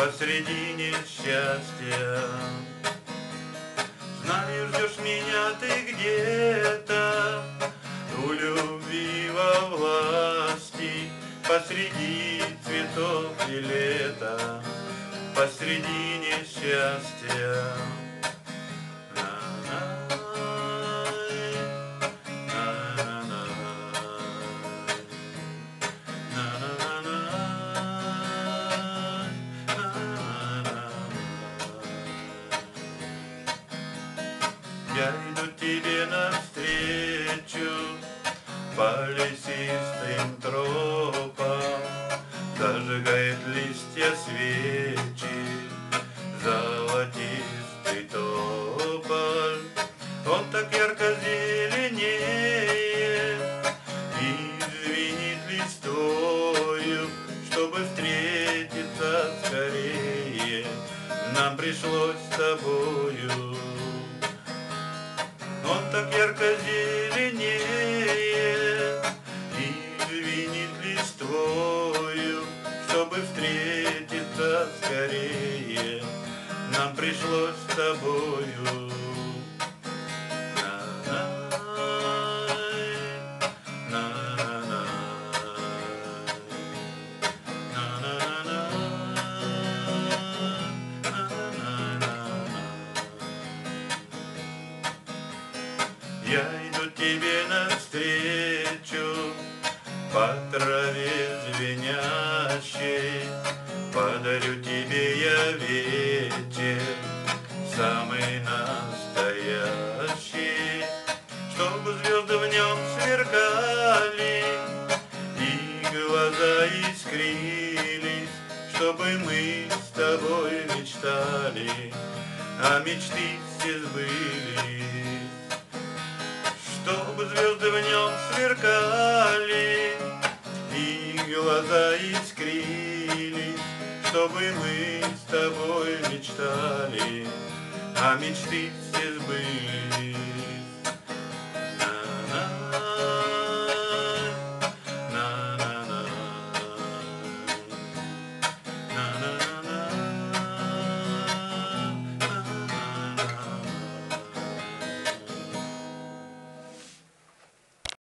посредине счастья. Знаю, ждешь меня ты где-то, у любви во власти, посреди цветов и лета, посредине счастья. Я иду тебе навстречу по лесистым тропам, зажигает листья свечи, золотистый тополь. Он так ярко зеленеет и звенит листвою, чтобы встретиться скорее. Нам пришлось с тобою. Он так ярко зеленеет и звенит листвою, чтобы встретиться скорее. Нам пришлось с тобою. Я иду тебе навстречу по траве звенящей, подарю тебе я вечер самый настоящий, чтобы звезды в нем сверкали и глаза искрились, чтобы мы с тобой мечтали, а мечты все сбылись. Чтобы звезды в нем сверкали и глаза искрились, чтобы мы с тобой мечтали, а мечты все сбылись.